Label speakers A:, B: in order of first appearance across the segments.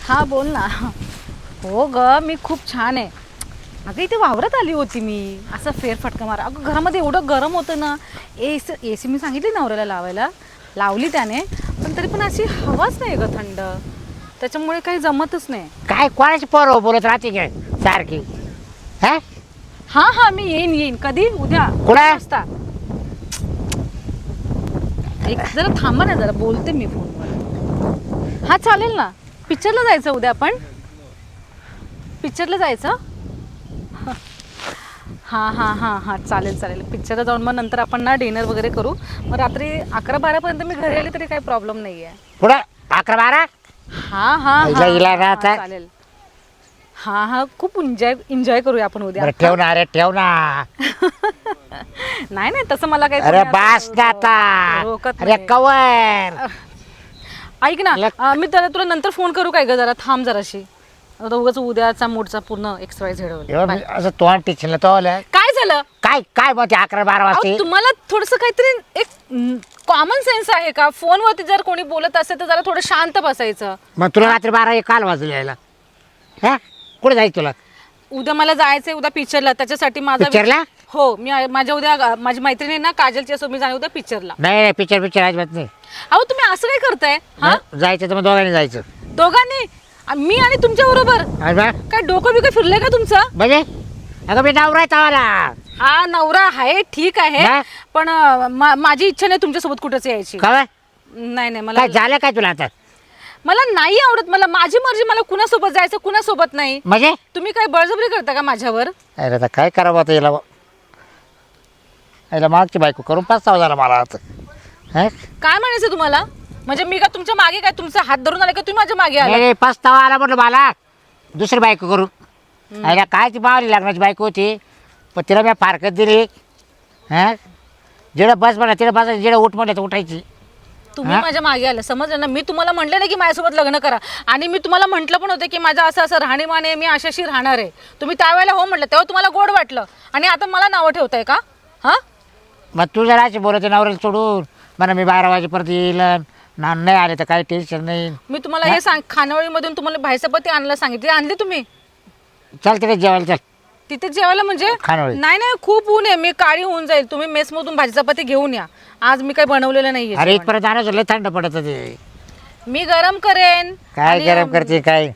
A: हा बोल ना. हो ग, मी खूप छान आहे. अगं इथे वावरात आली होती मी, असं फेरफटका मारा. अगं घरामध्ये एवढं गरम होतं ना. एसी मी सांगितली नवऱ्याला लावायला, लावली त्याने, पण तरी पण अशी हवाच नाही ग थंड, त्याच्यामुळे काही जमतच नाही.
B: काय कोणाची पोर बोलत राहते काय सारखी? हा
A: हा हा, मी येईन येईन. कधी? उद्या
B: कुठे?
A: वाजता. एक जरा थांबा ना, जरा बोलते मी फोनवर. हा चालेल ना. पिक्चरला जायचं उद्या आपण. पिक्चरला जायचं. हां हां हां हां, चालेल चालेल. पिक्चरला जाऊन मग नंतर आपण ना डिनर वगैरे करू. मग रात्री 11-12 मी घरी आली तरी काही प्रॉब्लेम नाही आहे.
B: कुठं 11-12?
A: हां हां
B: हिला
A: हां
B: हिला
A: हां,
B: राहता.
A: चालेल. हां हां, खूप एन्जॉय करूया आपण उद्या.
B: बरं ठेव ना, अरे ठेव ना.
A: नाही नाही, तसं मला काही
B: अरे
A: कोणी
B: बास
A: असं
B: ना आता.
A: रोकत
B: अरे
A: नाही.
B: कवर.
A: ऐक ना, मी तुला नंतर फोन करू काय ग? जरा थांब जराशी. आता उगाच उद्याचा मूडचा पूर्ण XYZ होईल.
B: असं तोंड टिचलं तो आलं.
A: काय झालं?
B: काय काय म्हणते 11-12
A: अहो,
B: वाजता?
A: तुम्हाला थोडंसं काहीतरी एक कॉमन सेन्स आहे का? फोनवरती जर कोणी बोलत असेल तर जरा थोडं शांत बसायचं.
B: मग तुला रात्री 12 काल वाजले यायला? हा कुठे जायचं तुला?
A: उद्या मला जायचंय उद्या पिक्चरला, त्याच्यासाठी माझा
B: पिक्चरला?
A: हो, मी माझ्या उद्या माझी मैत्रिणी ना काजलची असो, मी जाणे उद्या पिक्चरला.
B: नाही पिक्चर अजिबात नाही.
A: अहो, तुम्ही असं काय करताय? हा,
B: जायचं तर मग दोघांनी जायचं.
A: दोघांनी? मी आणि तुमच्या बरोबर?
B: अरे बा,
A: काय डोकं बिकं फिरलंय का तुमचं?
B: म्हणजे अगं मी नवरा आहे तवाला.
A: हा, नवरा आहे, ठीक आहे,
B: हा?
A: पण माझी इच्छा नाही तुमच्यासोबत कुठंच यायची.
B: काय
A: नाही नाही, मला
B: काय झालं काय तुला आता?
A: मला नाही आवडत. मला माझी मर्जी, मला कुणासोबत जायचं कुणासोबत नाही.
B: म्हणजे
A: तुम्ही काय बळजबरी करता का माझ्यावर?
B: अरे आता काय करावं आता याला? याला मागची बायको करून पस्तावा झाला मला आता. हा?
A: काय म्हणायचं तुम्हाला? म्हणजे मी का तुमच्या मागे, काय तुमचा हात धरून आले का तुम्ही माझ्या मागे आले?
B: नाही पस्तावा आला म्हटलं मला. दुसरी बायको करू. याला काय ती बावली लग्नाची बायको होती, पण तिला मी फारकत दिली. हा, जिडं बस म्हणा तिला बसायची, जिडं उठ म्हणलं तर उठायची.
A: तुम्ही माझ्या मागे आले, समजलं ना? मी तुम्हाला म्हटलं ना की माझ्यासोबत लग्न करा, आणि मी तुम्हाला म्हटलं पण होतं की माझं असं असं राहणीमान आहे, मी अशाशी राहणार आहे. तुम्ही त्यावेळेला हो म्हटलं, तेव्हा तुम्हाला गोड वाटलं, आणि आता मला नावं ठेवताय का? हा,
B: मग तू जरा अशी बोलते नवऱ्याला सोडून म्हणा मी 12 वाजेपर्यंत येईल, नाही आले तर काही टेन्शन नाही.
A: मी तुम्हाला हे खानावळीमधून तुम्हाला भाईसपती आणलं सांगितले, आणले तुम्ही?
B: चल तिथे जेवायला चल.
A: तिथे जेवायला म्हणजे?
B: खानावळी.
A: नाही नाही, खूप ऊन आहे, मी काळी होऊन जाईल. तुम्ही मेसमधून भाजी चपाती घेऊन या, आज मी काही बनवलेलं नाहीये
B: अरे
A: जेवण.
B: इथपर्यंत आणायचं लय थंड पडत ते.
A: मी गरम करेन.
B: काय
A: आणि,
B: गरम करते काय?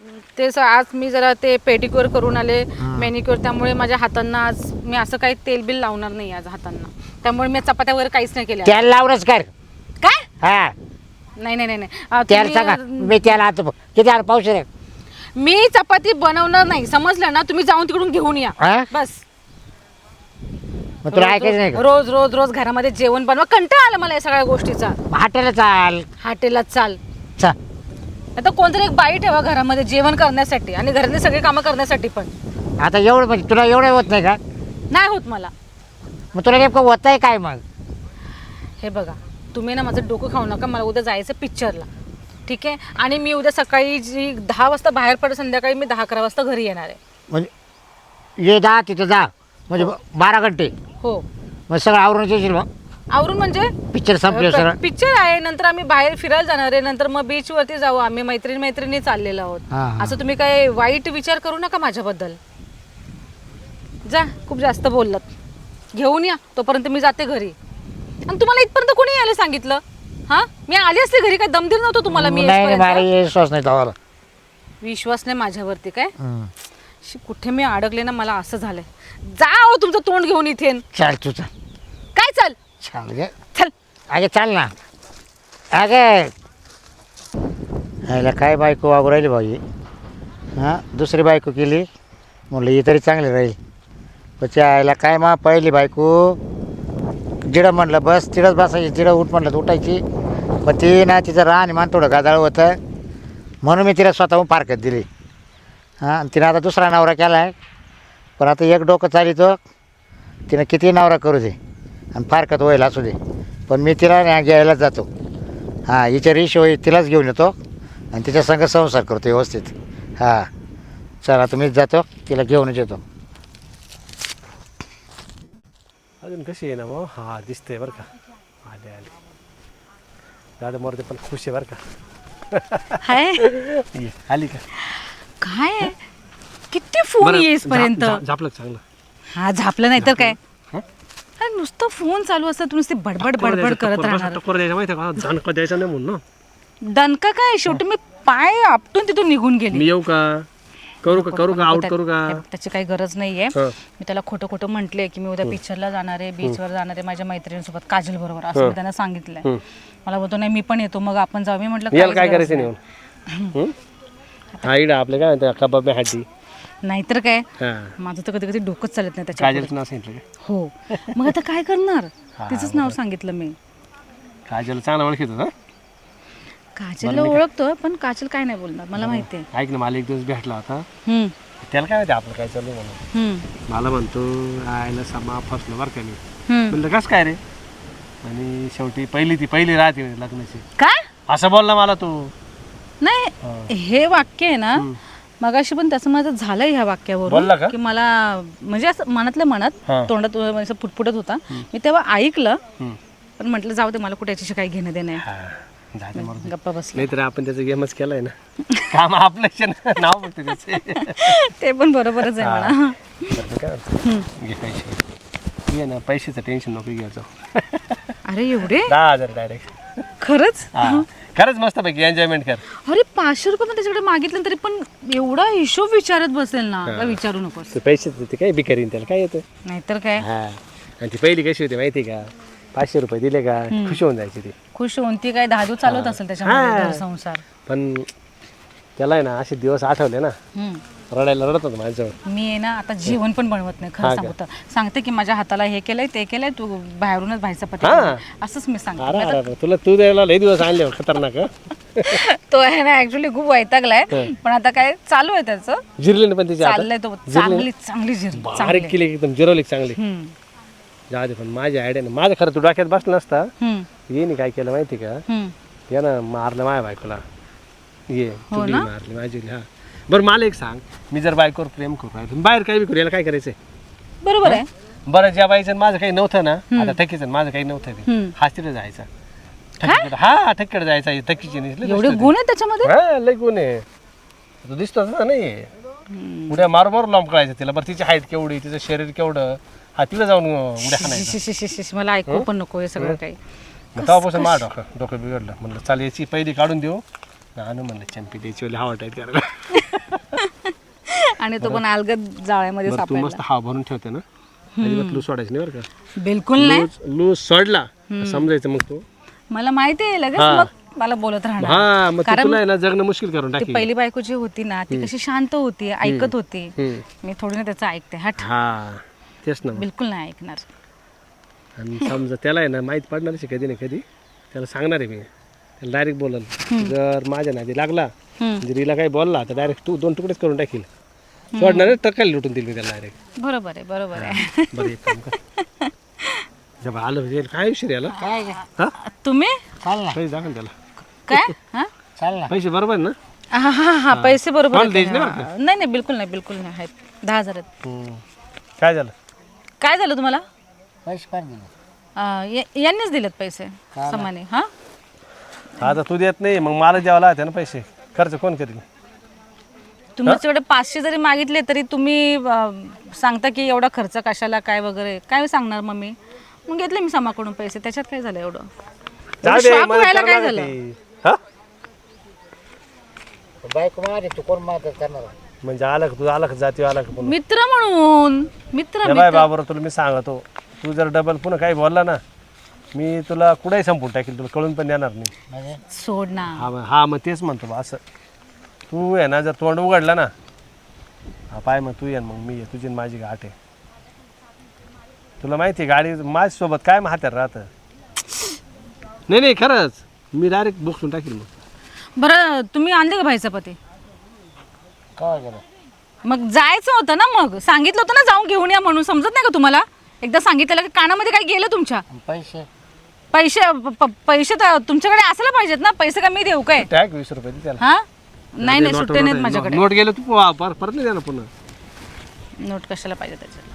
A: आज मी जरा ते पेटिक्युअर करून आले, मॅनिक्युअर, त्यामुळे माझ्या हातांना आज मी असं काही तेल बिल लावणार नाही आज हातांना, त्यामुळे मी चपात्या वगैरे काहीच नाही केल्या.
B: त्याला लावणच कर.
A: काय?
B: हा,
A: नाही नाही नाही नाही.
B: त्याला सांगा मी त्याला आणतो. किती आला पाऊस रे?
A: मी चपाती बनवणार नाही, समजलं ना? तुम्ही जाऊन तिकडून घेऊन या
B: हा?
A: बस.
B: मग तुला ऐकायचं नाही का?
A: रोज रोज रोज घरामध्ये जेवण बनवा, कंटाळा आला मला या सगळ्या गोष्टीचा.
B: हॉटेलला चाल.
A: हॉटेलला चाल.
B: चल.
A: आता कोणतरी एक बाई ठेवा घरामध्ये जेवण करण्यासाठी आणि घरातली सगळी कामं करण्यासाठी पण.
B: आता एवढं म्हणजे तुला एवढं होत नाही का?
A: नाही होत मला.
B: मग तुला नेमकं होत आहे काय मग?
A: हे बघा, तुम्ही ना माझं डोकं खाऊ नका. मला उद्या जायचं पिक्चरला, ठीक आहे? आणि मी उद्या सकाळी 10 वाजता बाहेर पडत, संध्याकाळी मी 10-11 वाजता घरी येणार आहे.
B: म्हणजे ये जा तिथं जा म्हणजे 12 घंटे.
A: हो.
B: मग सगळं आवरून येशील मग?
A: आवरून म्हणजे?
B: पिक्चर संपलं सगळं.
A: पिक्चर आहे, नंतर आम्ही बाहेर फिरायला जाणार आहे, नंतर मग बीच वरती जाऊ आम्ही, मैत्रिणी चाललेलो आहोत.
B: हा, हा.
A: असं तुम्ही काय वाईट विचार करू नका माझ्याबद्दल. जा, खूप जास्त बोललात. घेऊन या, तोपर्यंत मी जाते घरी. आणि तुम्हाला इथपर्यंत कोणी यायला सांगितलं? हा, मी आली असते घरी, काय दम दिला नव्हतं तुम्हाला मी
B: नाही मला
A: येईपर्यंत?
B: विश्वास नाही तवाला.
A: विश्वास नाही माझ्यावरती काय? कुठे मी अडकले ना, मला असं झालंय. जा हो, तुमचं तोंड घेऊन इथे.
B: चल तू चल.
A: काय चल?
B: चाल गे.
A: चल.
B: अगे चाल ना. अगे यायला काय बायको वागू राहिली भाऊ. हां, दुसरी बायको केली म्हणलं ही तरी चांगली राहील. पण यायला काय मा पहिली बायको जिडं म्हणलं बस तिडंच बसायची, जिडं उठ म्हणलं तर उठायची. पण ती ना तिचं राहणीमान थोडं गादाळ होतं, म्हणून मी तिला स्वतःहून पारकत दिली. हां, आणि तिनं आता दुसरा नवरा केला आहे. पण आता एक डोकं चालितो, तिनं किती नवरा करू दे आणि फारकत होईल असू दे, पण मी तिला घ्यायलाच जातो. हां, हिच्या रिश होईल तिलाच घेऊन येतो आणि तिच्या संग संसार करतो व्यवस्थित. हां, चला तुम्हीच जातो, तिला घेऊनच येतो.
C: अजून कशी आहे ना मग? हां दिसते बरं का. आले आले दादा मोरते पण खुश आहे बरं का.
A: हाय
C: ये, आली का
A: काय आहे? किती फोन येईसपर्यंत
C: झापलं चांगलं
A: हा झापलं नाही तर काय
C: हं?
A: अरे नुसतं फोन चालू असतं तुम्ही नुसते बडबड बडबड करत राहणार
C: टक्कर द्यायचं माहिती का जाणका द्यायचं नाही म्हणून ना
A: दणका काय शेवटी मी पाय आपटून तिथून निघून गेली
C: मी येऊ का करू का आउट करू का
A: त्याची काही गरज नाहीये
C: हं.
A: मी त्याला खोटं खोटं म्हटले की मी उद्या पिक्चरला जाणार आहे बीचवर जाणार आहे माझ्या मैत्रिणीसोबत काजल बरोबर असं मी त्यांना सांगितलंय मला बोलतो नाही मी पण येतो मग आपण जाऊ मी म्हटलं
C: याला काय
A: काहीच
C: करायचं
A: गरज
C: नाही हा इडा आपल्या काय म्हणतात कबाब हाटी
A: नाही. नाहीतर काय
C: हा
A: माझं तर कधी कधी डोकंच चालत नाही त्याच्या
C: काजलचं नाव सांगितलं का
A: हो मग आता काय करणार तिचंच नाव सांगितलं मी
C: काजल चांगला ओळखीत होता
A: काजलला ओळखतो पण काजल काय नाही बोलणार मला माहिती आहे
C: ऐक ना मला एक दिवस भेटला होता
A: हम्म,
C: त्याला काय माहिती आपलं काय चालू आहे म्हणून
A: हम्म,
C: मला म्हणतो आयला समा फसलो बरं का मी
A: हम्म.
C: म्हणलं कसं काय रे आणि शेवटी पहिली राहते म्हणे लग्नाची
A: काय
C: असं बोलला मला तू
A: नाही हे वाक्य आहे ना मगाशी पण त्याचं माझं झालंय ह्या वाक्यावरून
C: बोलला का?
A: की मला म्हणजे असं मनातल्या मनात
C: हा.
A: तोंडात असं फुटफुटत होता मी तेव्हा ऐकलं
C: हम्म.
A: पण म्हटलं जाऊ दे मला कुठे याच्याशी काही घेणं देणं आहे.
C: हा झालं मग
A: गप्पा बसले
C: नाही तर आपण त्याचा गेमच केलाय ना काम आपलं नाव फक्त त्याचे
A: ते पण बरोबरच आहे म्हणा
C: बरं, काय म्हणतो? घे पैसे ये ना पैशाचं टेन्शन नको घ्यायचं
A: अरे एवढे
C: 10,000 डायरेक्ट
A: खरंच
C: खरंच मस्त पैकी एन्जॉयमेंट कर
A: अरे 500 रुपये पण त्याच्याकडे मागितलं तरी पण एवढा हिशोब विचारत बसेल ना का विचारू नकोस
C: ते पैसे ते काय बिकारीन त्याला काय येतं
A: नाहीतर काय
C: हा आणि ती पहिली कशी होती माहिती का 500 रुपये दिले का खुश होऊन जायची ती
A: खुश होऊन ती काय 10 दिवस चालवत असेल त्याच्यामध्ये घर संसार
C: पण त्याला आहे ना असे दिवस आठवले ना
A: हम्म.
C: रडायला रडत होतं माझ्याजवळ
A: मी आहे ना आता जेवण पण बनवत नाही खरं सांगू तर सांगते की माझ्या हाताला हे केलंय ते केलंय तू बाहेरूनच भाईचा पती
C: हा.
A: असंच मी सांगते
C: अरे अरे तुला तू द्यायला लई दिवस आणले खतरनाक हं?
A: तो आहे ना ऍक्च्युली खूप वैतागलाय पण आता काय चालू आहे त्याचं
C: जिरले ना पण तिची आता
A: चाललंय तो चांगली चांगली जिरली
C: बारीक केली एकदम जिरवली चांगली
A: हम्म,
C: जाऊ दे पण माझ्या आयडिया माझं खरं तू डोक्यात बसलं नसता
A: हम्म,
C: ये काय केलं माहिती का
A: हम्म.
C: यानं मारलं माझ्या बायकोला ये चुली मारली माझी हा बरं मला एक सांग मी जर बायकोवर प्रेम करू राहिलो बाहेर काय बी करू याला काय करायचंय
A: बरोबर आहे
C: बरं ज्या बाईचं आणि माझं काही नव्हतं ना आता ठकीचं आणि माझं काही नव्हतं ते
A: हम्म.
C: हाच तिकडे जायचा ठकीकडे हा ठकीकडे जायचा ठकीची नाही
A: एवढे गुण आहे त्याच्यामध्ये
C: हा लय गुण आहे तो दिसतोच ना नाही उड्या मारू मारू लांब कळायचं तिला बरं तिची हाईट केवढी तिचं शरीर केवढं हा तिला जाऊन उड्या खाण्याचं
A: शिश, शिश, शिश, मला ऐकू पण नको हे सगळं काही
C: मग तेव्हापासून माझं डोकं बिघडलं म्हणलं चाल याची पहिली काढून देऊ आणू म्हणलं चॅम्पी द्यायची वेळी हवा टाईट करायला
A: आणि तो पण अलगद जाळ्यामध्ये
C: बरं, तू
A: सापडला
C: मस्त हवा भरून ठेवते ना अजिबात लूज सोडायची नाही बरं का
A: बिलकुल नाही
C: लूज सोडला समजायचं मग तू
A: मला माहिती आहे लगेच मग मला बोलत राहणार
C: हा मग ते तुला आहे ना जगणं मुश्किल करून
A: ती
C: टाकी
A: पहिली बायको जी होती ना ती कशी शांत होती ऐकत होती मी थोडी ना त्याचं ऐकते हट
C: हा तेच ना मग.
A: बिलकुल नाही ऐकणार
C: आणि समजा त्याला आहे ना माहीत पडणारच आहे कधी ना कधी त्याला सांगणार आहे मी त्याला डायरेक्ट बोलल जर माझ्या नादी लागला जर हिला काही बोलला तर डायरेक्ट तू 2 तुकडेच करून टाकील सोडणार टक्काला लुटून देईल मी त्याला डायरेक्ट
A: बरोबर आहे
C: बरं एक काम कर जेव्हा आलं म्हणजे काय विषय याला
B: काय
C: हा
A: तुम्ही
C: पैसे दाखव ना त्याला
A: काय हा
B: चालला
C: पैसे बरोबर ना
A: हा हा हा पैसे बरोबर
C: मला
A: आहेत.
C: द्यायचे नाही बरं
A: हा. नाही बिलकुल नाही आहेत 10,000 आहेत
C: काय झालं
A: काय झालं तुम्हाला
B: पैसे पण दिले
A: यांनीच दिलेत पैसे समाने हा
C: आता तू देत नाही मग मला द्यावं लागते ना पैसे खर्च कोण करेल
A: तुम्ही त्याच्याकडे 500 जरी मागितले तरी तुम्ही सांगता की एवढा खर्च कशाला काय वगैरे काय सांगणार मम्मी मग घेतले मी समाकडून पैसे त्याच्यात काय झालं एवढं
C: जाऊ दे,
A: shock
C: मदत
A: व्हायला
C: करावं
A: काय
C: लागते.
A: झालं
C: हा
B: बायको माझी तू कोण मदत करणार
C: म्हणजे आलं का तू आलं का जाती आलं का पुन्हा
A: मित्र म्हणून मित्र
C: बाय बाबर तुला मी सांगतो तू जर डबल पुन्हा काही बोलला ना मी तुला कुठेही संपून टाकेल तुला कळून पण देणार नाही
B: म्हणजे
A: सोड ना
C: हा मग तेच म्हणतो बा असं तू आहे ना जर तोंड उघडलं ना हा पाय मग तू ये ना, मग मी ये तुझी आणि माझी गाठ आहे तुला माहिती आहे गाडी माझ्यासोबत काय मग हात्यार राहतं नाही खरंच मी डायरेक्ट बुकसून टाकेल मग
A: बरं तुम्ही आणले का भाईचा पती
B: काय केलं
A: मग जायचं होतं ना मग सांगितलं होतं ना जाऊन घेऊन या म्हणून समजत नाही का तुम्हाला एकदा सांगितलं की कानामध्ये काय गेलं तुमच्या
B: पैसे
A: पैसे तर तुमच्याकडे असायला पाहिजेत ना पैसे का मी देऊ काय
C: टॅग 20 रुपये दे त्याला
A: हा नाही सुट्टे नाहीत माझ्याकडे
C: नोट गेले तू परत नाही देणार पुन्हा
A: नोट कशाला पाहिजे त्याच्यात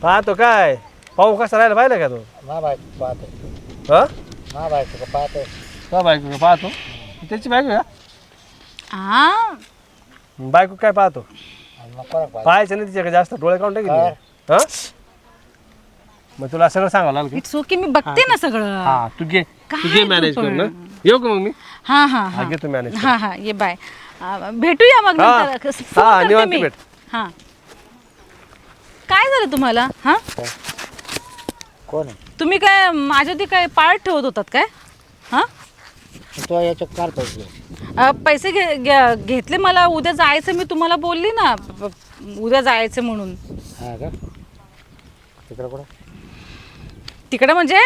C: पाहतो काय पाहू कसा राहिला पाहिलं का तू
B: मा बायको पाहते
C: हा
B: मा बायको पाहते
C: तो बायको का पाहतो त्याची बायको का
A: हा
C: बायको काय पाहतो
B: मग कोणाला पाहिजे?
C: पाहायचं नाही तिच्याकडे जास्त डोळे काढून टाकी हा मग तुला सगळं सांगावं लागेल
A: इट्स ओके, मी बघते ना सगळं.
C: हा तू घे
A: काय
C: मॅनेज
A: तू
C: कर
A: पण?
C: ना येऊ का मग मी
A: हा हा
C: हा
A: हा
C: घे तू मॅनेज
A: हा हा ये बाय. भेटूया मग
C: हा.
A: नंतर. फोन
C: हा,
A: करते
C: निवांत
A: मी.
C: भेट.
A: हा काय झालं तुम्हाला? हा
B: कोण आहे
A: तुम्ही काय माझ्यावरती काय पाळत ठेवत होतात काय? हा
B: तो याच्यात काढतो
A: पैसे घेतले मला. उद्या जायचं मी तुम्हाला बोलली ना, उद्या जायचं म्हणून.
B: हा का तिकडं कुठं
A: तिकडे म्हणजे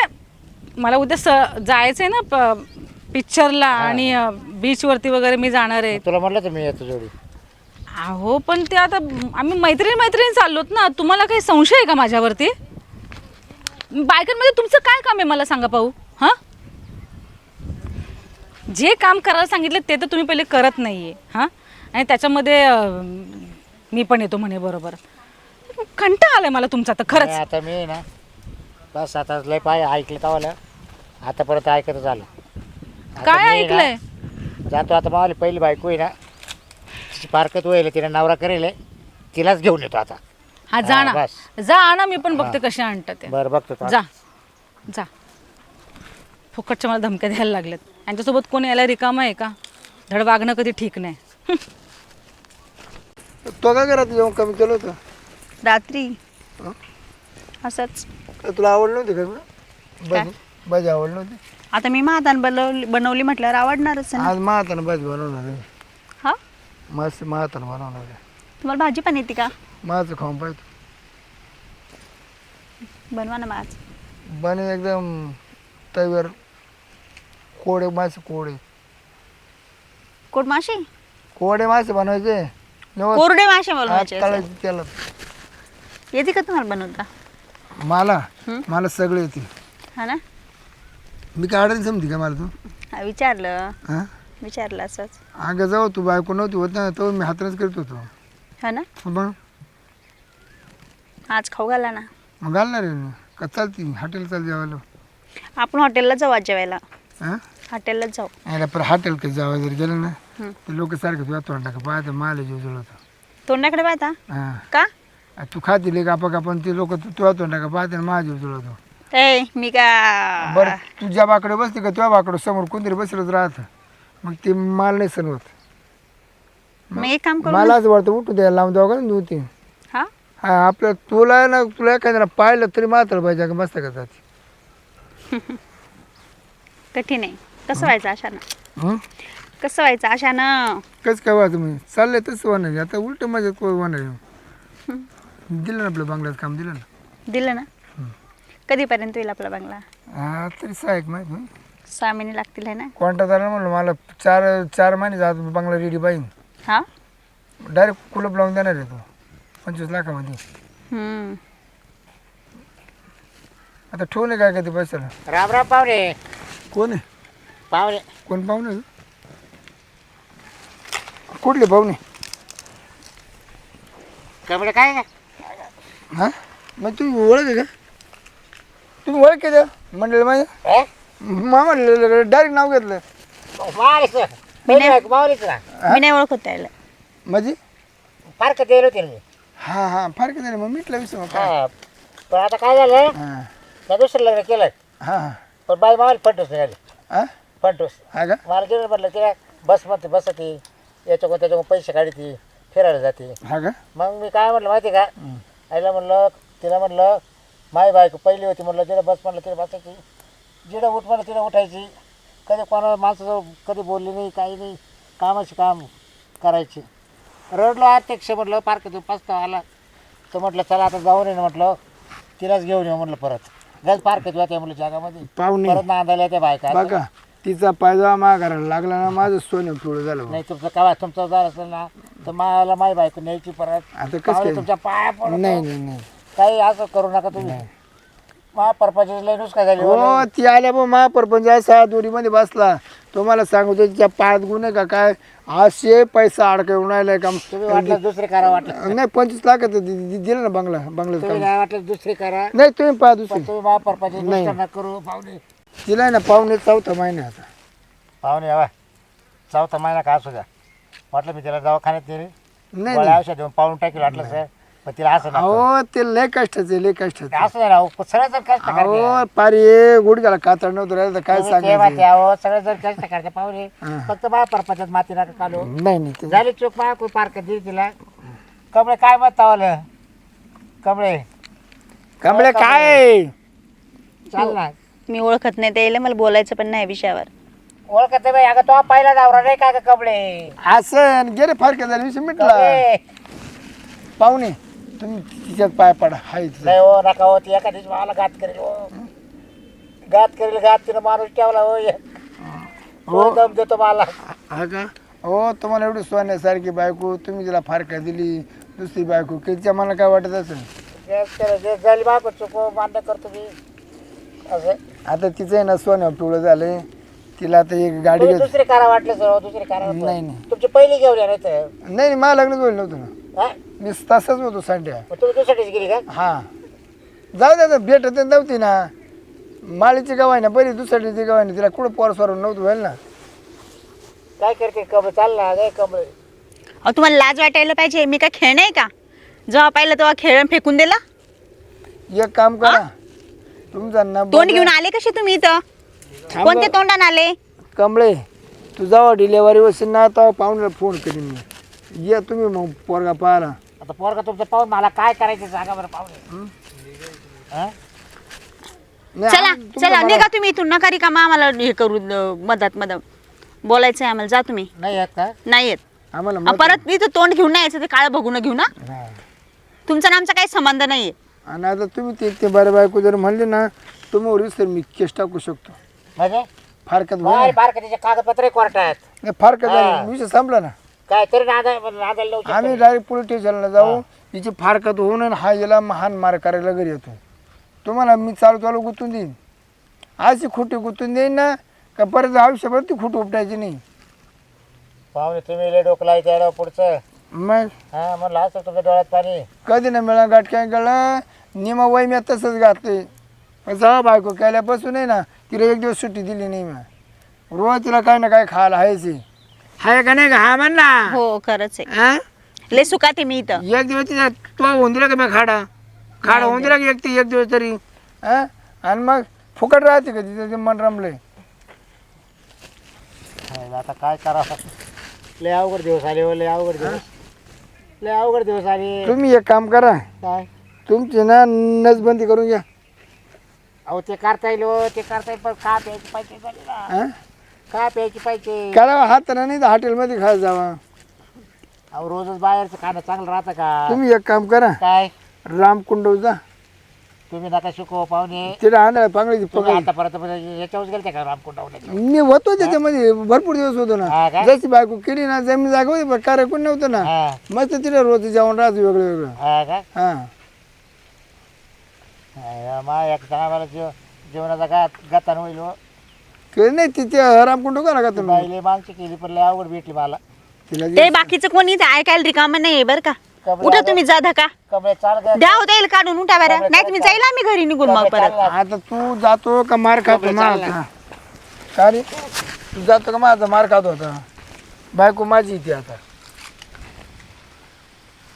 A: मला उद्या जायचंय ना पिक्चरला आणि बीचवरती वगैरे मी जाणार आहे.
B: तुला म्हटलं तर मी येतो जोडी.
A: अहो पण ते आता आम्ही मैत्रिणी चाललोत ना. तुम्हाला काही संशय आहे का माझ्यावरती? बायकांमध्ये तुमचं काय काम आहे मला सांगा पाहू. हां जे काम करायला सांगितलं ते तर तुम्ही पहिले करत नाही आहे. हां आणि त्याच्यामध्ये मी पण येतो म्हणे बरोबर. कंटाळा आलाय मला तुमचा तर खरंच.
B: नाही, आता मी ना बस आता लय पाय ऐकलं तवाला आता परत ऐकत झालं. आता
A: काय
B: मी ना
A: ऐकलंय?
B: जातो आता मावली पहिली बायको आहे ना तिची पारकत होईल तिने नवरा करेल तिलाच घेऊन येतो आता.
A: हा जा ना,
B: बस.
A: जा आणा. मी पण बघते कसे आणतात ते.
B: बरं बघतो तो.
A: जा जा. फुकटच्या मला धमक्या द्यायला लागल्यात. यांच्यासोबत कोणी यायला रिकामं आहे का? धड वागणं कधी ठीक नाही.
D: तो काय घरात जेवण कमी केलं होतं
E: रात्री असंच.
D: तुला आवड नव्हती का
E: काय?
D: भाजी भाजी आवड नव्हती.
E: आता मी महातान बनवली म्हटल्यावर आवडणारच आहे ना.
D: आज महातानं भाजी बनवणार आहे.
E: हा
D: मस्त महातानं बनवणार आहे.
E: तुम्हाला भाजी पण येते का?
D: माझं खाऊन पाहिजे
E: बनवा ना माझ.
D: बने एकदम तव्यावर कोडे मासे कोडे
E: कोट मासे
D: कोडे मासे बनवायचे नवस
E: कोरडे मासे बनवायचे असेल.
D: तळायचे त्याला.
E: येते का तुम्हाला बनवता?
D: मला सगळे येते.
E: हा ना.
D: मी काय अडचण समती का मला तू
E: हा, विचारलं
D: हां
E: विचारलं असंच.
D: अगं जाऊ तू बायको नव्हती होत ना तो मी हातानेच करत होतो.
E: हा ना.
D: मग
E: आज खाऊ घाला ना.
D: मग घालणार आहे ना का चालती हॉटेल चाल जेवायला.
E: आपण हॉटेलला जाऊ आज जेवायला.
D: हां
E: हॉटेललाच जाऊ.
D: यायला पण हॉटेल काही जावं जर गेलं ना ते लोक सारखं तुला तोंड टाका पाहते माल जीव जळवतं.
E: तोंडाकडे पाहता
D: हां
E: का?
D: तू खातील का आपण ते लोक तुला तोंड टाका पाहते माझा जीव जळवतो.
E: ए मी का
D: बरं तुझ्या बाकडे बसते का तुझ्या बाकडे समोर कोणतरी बसलंच राहतं मग ते माल नाही सण होत.
E: मग एक काम करू
D: मला असं वाटतं उठू द्यायला लावून द्यावं का ना दोन तीन.
E: हा
D: हा आपलं तुला ना तुला एखाद्याला पाहिलं तरी मात्र पाहिजे का मस्त का जाते.
E: कठीण आहे. कसं व्हायचं अशानं?
D: हं?
E: कसं व्हायचं अशानं?
D: कसं काय व्हायचं तुम्ही चाललंय तसं होणार आता उलट मजात होणार दिलं ना आपलं बंगल्यात काम दिलं ना.
E: दिलं ना. कधीपर्यंत होईल आपला बंगला?
D: हा तरी सहायक माहिती
E: 6 महिने लागतील आहे ना.
D: कॉन्ट्रॅक्ट झाला म्हणलं मला 4 महिने जात बंगला रेडी पाहिजे.
E: हा
D: डायरेक्ट कुलप लावून देणार आहे तो 25 लाखामध्ये. आता ठेवून काय का ते पैशाला.
B: राम राम पाहुणे.
D: कोण आहे
B: पाहुणे
D: कोण पाहुणे कुठले पाहुणे?
B: कमरे काय का
D: हां मग तुम्ही ओळख आहे का? तुम्ही ओळख द्या म्हणलं माझ्या मामा डायरेक्ट नाव घेतलं
B: मावलीच ना
E: मी नाही ओळखत त्याला.
D: माझी
B: फारकत येईल होती ना.
D: हां हां फार काय मग मिटला विषय मग काय.
B: हा पण आता काय झालं
D: हां
B: त्या दुसरं लग्न केलं
D: हां हां
B: पण बाई मावाली फंटूस निघाली.
D: हां
B: फंटूस
D: हा का
B: मला गेलं म्हटलं तिला बसमध्ये बसती याच्याकडून त्याच्याकडून पैसे काढती फिरायला जाते.
D: हा का
B: मग मी काय म्हटलं माहिती का आईला म्हणलं तिला म्हणलं माई बायको पहिली होती म्हटलं तिला बस म्हटलं तिला बसायची जिडं उठ म्हटलं तिला उठायची कधी कोणाला माणसाजवळ कधी बोलली नाही काही नाही कामाची काम करायची. रडलो अध्यक्ष म्हटलं पार्क पस्तावा आला तर म्हटलं चला आता जाऊन ये ना म्हटलं तिलाच घेऊन येऊ म्हटलं परत गज पार्क होत्या म्हटलं जागामध्ये
D: पाहुणे
B: परत नांदायला त्या बायका
D: बघा तिचा पायजा माघारायला लागला ना माझं सोनं पिवळं झालं बघ.
B: नाही तुमचं काय तुमचं जर असेल ना तर मला माई बायको न्यायची परत
D: आता कसं
B: पाहुणे
D: काय?
B: तुमच्या पाया पडतो.
D: नाही नाही नाही
B: काही असं करू नका तुम्ही महापरपाची लय नुसका झाली हो.
D: हो ती आल्या बघ महापरपंच असा दोरीमध्ये बसला तुम्हाला सांगतो तिच्या पायात गुन्हे का काय असे पैसा अडकवून राहिलाय का.
B: तुम्ही वाटलं दुसरी करा वाटलं
D: नाही 25 लाखाचं दिलं ना बंगल्याचं
B: तुम्ही
D: काम.
B: नाही वाटलं दुसरी करा
D: नाही तुम्ही पहा दुसरी
B: पण तुम्ही महापरपाची नुसका नका करू पाहुणे.
D: तिला आहे ना पाहुणे 4था महिना आता
B: पाहुणे यावा चौथा महिना का असू द्या म्हटलं मी तिला दवाखान्यात नेली
D: नाही
B: गोळ्या
D: नाही.
B: औषध देऊन पाळून टाकेल वाटलं सर पण तिला असं नको.
D: अहो ते लय कष्टाचे लय कष्टाचे.
B: असं नाही राहू सगळे जर कष्ट
D: अहो पारी ये गुडघ्याला कातड नव्हतं राहिलं तर काय सांगायचं.
B: अहो सगळे जर कष्ट करते पाहुणे
D: हा.
B: फक्त माझ्या परपंचात माती नका काढू
D: नाही नाही ते-
B: झाली चूक मला कोण पार्क दिली तिला कमळे काय मत तावलं कमळे
D: कमळे काय
B: चाल ना
E: मी ओळखत नाही त्याला मला बोलायचं पण नाही विषयावर.
B: ओळखत बाई अगं तो पहिला दावरा नाही का ग कमळे
D: असं गेले फार का झाले विषय मिटला.
B: कमळे.
D: पाहुणे तुम्ही तिच्यात पाय पडा हाय तिचं.
B: नाही हो नका हो ती एका दिवशी मला घात करेल हो घात तिनं माणूस ठेवला हो हो दम देतो मला
D: हा का हो तुम्हाला एवढी सोन्यासारखी बायको तुम्ही तिला फारका दिली दुसरी बायको तिच्या मला काय वाटत असेल.
B: जे झाली बाबा चुको मान्य करतो मी असं
D: आता तिचं आहे ना सोन्या पिवळं झालंय तिला आता एक गाडी
B: तुम्ही
D: घेत
B: दुसरी करा वाटलं सर दुसरी करा
D: नाही नाही
B: तुमची पहिली घेऊन या नाही तर
D: नाही मला लग्नच होईल नव्हतं ना
B: हा?
D: मी तसंच होतो संड्या.
B: मग तुम्ही दुसरीच गेली का
D: हा जाऊ द्या भेटत नव्हती ना माळीची गाव आहे ना बरी दुसऱ्याची गाव आहे ना तिला कुठं पोर सोडून नव्हतं होईल ना.
B: काय करते कमळे चाल ना काय कमळे
E: अहो तुम्हाला लाज वाटायला पाहिजे. मी काय खेळ नाही का? जेव्हा पाहिलं तेव्हा खेळ फेकून दिला.
D: एक काम करा तुमचा
E: तोंड घेऊन आले कसे तुम्ही इथं? कोणत्या तोंडाने आले?
D: कमळे तू जावा डिलेवरी वशील ना आता पाहुण्याला फोन करीन मी ये तुम्ही मग पोरगा पाहायला.
B: आता पोरगा तुमचं पाहून मला काय करायचं सांगा बरं पाहुणे हा?
D: नाही,
E: चला
D: तुमचं
E: चला
D: मला-
E: निघा तुम्ही इथून. नका रिकामा आम्हाला हे करू मधात बोलायचंय आम्हाला. जा तुम्ही.
B: नाही येत का
E: नाही येत.
D: आम्हाला
E: परत इथं तोंड घेऊन नाही यायचं. ते काळं बघून घेऊ ना.
B: हा.
E: तुमचा आणि आमचा काही संबंध नाहीये.
D: आणि आता तुम्ही ते बरं बायको जर म्हणले ना तुम्ही सर मी केस टाकू शकतो
B: म्हणजे
D: फारकत
B: बाय बारका त्याचे कागदपत्र कोर्टात
D: नाही फारकत
B: हा.
D: झाली विषय संपला ना.
B: काय तरी नादाला लावू शकतो.
D: आम्ही डायरेक्ट पोलीस स्टेशनला जाऊ हिची फारकत होऊन आणि हा याला महान मार करायला घरी येतो. तुम्हाला मी चालू गुंतून देईन अशी खोटी गुंतून देईन ना का परत आयुष्यभर ती खोटी उपटायची नाही.
B: पाहुणे तुम्ही लय डोकं लायचं पुढचं
D: मग
B: हा म्हणलं असं तुमच्या डोळ्यात पाणी
D: कधी ना मिळा गाठ काय गळं निमा वय मी तसंच घातले पण जा बायको केल्यापासून आहे ना तिला एक दिवस सुट्टी दिली नाही मी रोज तिला काय ना काय खायला हायचे हाय का नाही का हा म्हण ना
E: हो खरंच आहे.
D: हा?
E: लय सुखात आहे मी इथं.
D: एक दिवस तिला तो होऊन दिला का मी खाडा होऊन दिला का एक दिवस तरी हा आणि मग फुकट राहते का तिचं ते मन रमलंय.
B: आता काय करावं लय अवघड दिवस आले हो लय अवघड दिवस आले
D: तुम्ही एक काम करा
B: काय
D: तुमची ना नसबंदी करून घ्या.
B: अहो ते करता येईल हो, ते करता येईल पण खा प्यायची पाहिजे झाली ना
D: हा
B: खा प्यायची पाहिजे
D: काढावा हात नाही तर हॉटेलमध्ये खायला जावा.
B: अहो रोजच बाहेरचं खाणं चांगलं राहतं का
D: तुम्ही एक काम करा
B: काय
D: रामकुंड जा
B: तुम्ही नका शिकव पाहुणे
D: तिला आणा पांगळीची
B: तुम्ही
D: पकड.
B: आतापर्यंत याच्यावर गेलते का रामकुंडावर
D: मी होतो त्याच्यामध्ये भरपूर दिवस होतो ना
B: हा का?
D: जशी बायको केली ना जमीन जागा होती पण कार्य कोण नव्हतं ना
B: हा
D: मस्त तिला रोज जेवण राहतं वेगळं वेगळं.
B: हा का
D: हा
B: मा एक जणाला जेवणाचा गातान होईल हो.
D: केलं नाही तिथे रामकुंड करा का तुम्ही
B: बाईले मागची केली पण लय अवघड भेटली मला
D: तिला
E: ते बाकीचं कोणी इथं ऐकायला रिकामं नाहीये बरं का. उठा तुम्ही जा धका
B: कमळे चाल ग
E: द्या होता येईल काढून उठा बरं. नाही तुम्ही जाईल आम्ही घरी निघून मग परत.
D: आता तू जातो का मार खातो माझा का रे तू जातो का माझा मार खातो होता बायको माझी इथे आता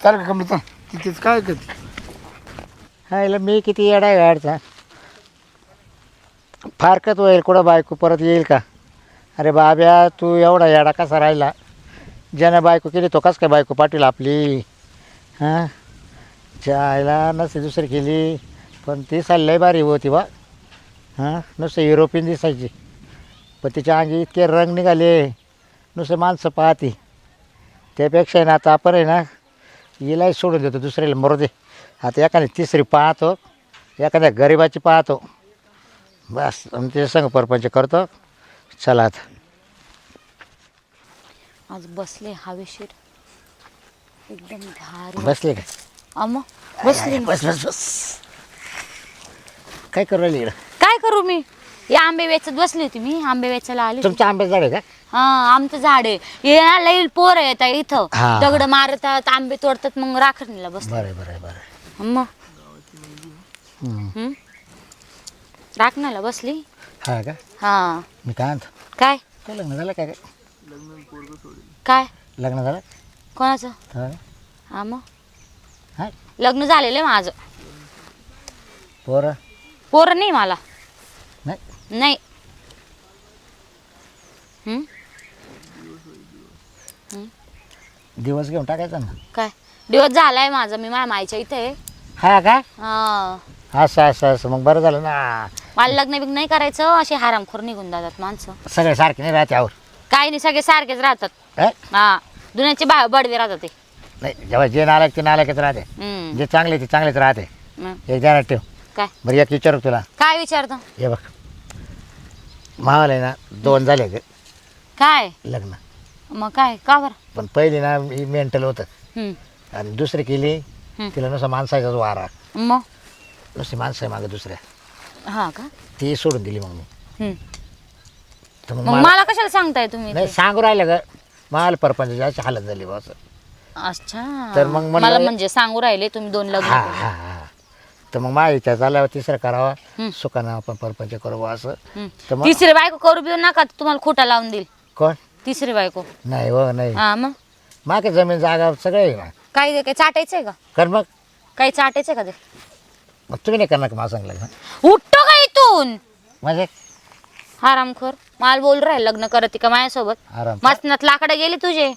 D: चाल का कमी चाल तिथेच काय करते.
B: हायला मी किती येडा आहे गाडचा फारकत होईल कुठं बायको परत येईल का अरे बाब्या तू एवढा येडा कसा राहिला ज्यानं बायको केली तो कस काय बायको पाटील आपली हां जायला नसे दुसरी केली पण ती लय भारी होती बा हां नुसतं युरोपियन दिसायची पण तिच्या अंगी इतके रंग निघाले नुसते माणसं पाहती त्यापेक्षा ना आता आपण आहे ना हिलाही सोडून देतो दुसऱ्याला मरू दे आता एखादी तिसरी पाहतो एखाद्या गरिबाची पाहतो बस आणि ते संग परपंच करतो चला आता
A: आज बसले हवेशीर एकदम भारी.
B: बसले का
A: अम्मा बसले ना.
B: बस बस बस काय करू राहिली इकडं
A: काय करू मी या आंबे वेचत बसले होते मी आंबे वेचायला आले होते.
B: तुमच्या आंब्याचं झाड आहे का
A: हा आमचं झाड आहे हे ना लई पोर येतात इथं
B: हा.
A: दगड मारतात आंबे तोडतात मग राखणीला बस
B: बरं आहे, बरं आहे, बरं आहे.
A: अम्मा
B: हम्म.
A: राखणाला बसली
B: हा का
A: हा
B: मी काय म्हणतो
A: काय
B: काय लग्न झालं काय
E: काय
B: लग्न झालं
E: कोणाचं
B: हा
E: हा मग
B: हा
E: लग्न झालेलं आहे माझं.
B: पोरं
E: पोरं नाही मला.
B: नाही
E: नाही.
B: दिवस घेऊन टाकायचा ना.
E: काय दिवस झालाय माझा. मी माझ्या माईच्या इथे आहे.
B: हा का
E: हा.
B: असं मग बरं झालं ना.
E: मला लग्न बिग्न नाही करायचं. असे हरामखोर निघून जातात माणसं.
B: सगळे सारखे नाही राहते आवर
E: काही नाही सगळे सारखेच राहतात.
B: हा?
E: हा दुनियाचे बडवे राहतात ते.
B: नाही जेव्हा जे नालायक ते नालायकच राहते
E: हम्म.
B: जे चांगले ते चांगलेच राहते.
E: मग
B: एक ध्यानात ठेव.
E: काय
B: बरं एक विचारू तुला.
E: काय विचारतो.
B: हे बघ मावाला आहे ना 2 झाले ग
E: काय
B: लग्न.
E: मग काय का बरं.
B: पण पहिली ना मेंटल होतं
E: हम्म.
B: आणि दुसरी केली तिला नुसतं माणसाचाच वारा.
E: मग
B: नुसती माणसं आहे मागं दुसऱ्या
E: हा का.
B: ती सोडून दिली मग मी.
E: हम्म.
B: तर मग
E: मग
B: मला
E: मला कशाला सांगताय तुम्ही
B: नाही
E: ते?
B: सांगू राहिलं ग मला परपंच जायची हालत झाली बस.
E: अच्छा
B: तर मग म्हणलं-
E: मला म्हणजे सांगू राहिले तुम्ही 2 लग्न
B: हा
E: केले.
B: हा हा तर मग माझ्या इच्छा झाल्यावर तिसरं करावा
E: हम्म.
B: सुखानं आपण परपंच करू बुवा असं.
E: हम्म.
B: तर मग
E: तिसरी बायको करू बी नका तुम्हाला खोटा लावून देईल.
B: कोण
E: तिसरी बायको.
B: नाही हो नाही
E: हा मग
B: मागे जमीन जागा सगळं आहे ना.
E: काय काय चाटायचंय का.
B: कर मग
E: काही चाटायचंय का ते.
B: मग तुम्ही नाही करणार का मला सांगितलं का?
E: उठतो का इथून.
B: म्हणजे
E: आरामखोर माल बोल राहील लग्न करते का माझ्यासोबत.
B: आराम
E: मसनात लाकडं गेली तुझे.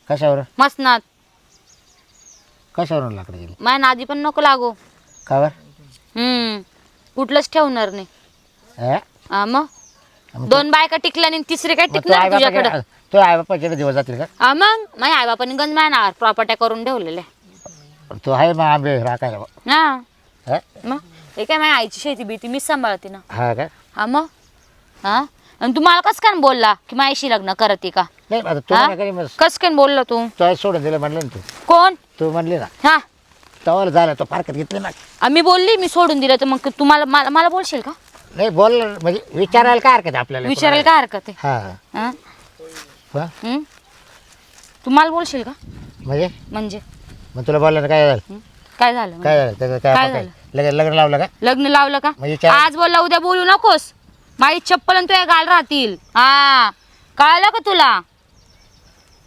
B: कशावर
E: मसनात
B: कशावरून लाकडं गेली
E: माझ्या नादी पण नको लागू.
B: का बरं?
E: कुठलंच ठेवणार नाही.
B: हा?
E: हा मग
B: मग
E: 2 बायका टिकल्या आणि तिसरी काय
B: मग तू
E: टिकणार
B: आई
E: तुझ्याकडे.
B: तू आई बापाचे दिवस जातील का?
E: हा मग माझ्या आई बापाने गंज माझ्या नावावर प्रॉपर्ट्या करून ठेवलेल्या.
B: तू आहे मग आंबे राखायला बा.
E: हा
B: हा?
E: मग हे काय माझ्या आईची शेती बीती मीच सांभाळते ना.
B: हा का
E: हा मग हा आणि तू मला कस काय बोलला की माझ्याशी लग्न करते का.
B: नाही आता तू
E: हा?
B: म्हणा कधी मग
E: कस काय बोलला तू.
B: तू आई सोडून दिलं म्हणलं ना तू.
E: कोण.
B: तू म्हणली ना
E: हा
B: तवाला झालं तो फारकत घेतली ना.
E: मी बोलली मी सोडून दिलं तर मग तुम्हाला मला बोलशील का.
B: नाही बोल म्हणजे विचारायला काय हरकत आहे आपल्याला.
E: विचारायला काय हरकत आहे.
B: हा
E: हा?
B: हा?
E: तू मला बोलशील का.
B: म्हणजे
E: म्हणजे
B: मग तुला बोललं ना काय झालं
E: काय झालं.
B: काय झालं त्याचं काय
E: काय
B: काय लग्न लावलं का
E: लग्न लावलं का.
B: मग विचार
E: आज बोलला उद्या बोलू नकोस. माझी चप्पल आणि तुझ्या गाल राहतील. हा कळलं का तुला.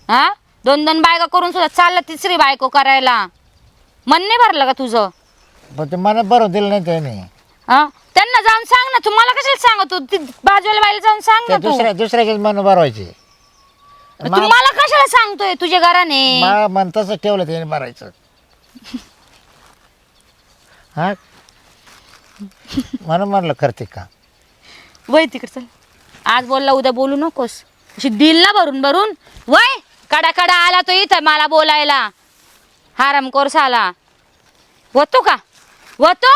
E: हा 2 बायका करून सुद्धा चालला तिसरी बायको करायला. मन नाही भरलं का तुझं.
B: पण ते मला बरं दिलं नाही त्याने.
E: हा त्यांना जाऊन सांग ना. तू मला कशाला सांगतो. ती बाजूला बाईला जाऊन सांग
B: ते
E: ना तू.
B: दुसऱ्याचेच मन भरवायचे.
E: तू मला कशाला सांगतोय तुझ्या घराने.
B: मला मन तसं ठेवलं त्याने भरायचं. हा म्हणून म्हणलं करते का.
E: वय तिकडे चल. आज बोलला उद्या बोलू नकोस. अशी दिल ना भरून भरून. वय कडा कडा आला तो इथं मला बोलायला. हरामखोर साला. होतो का होतो.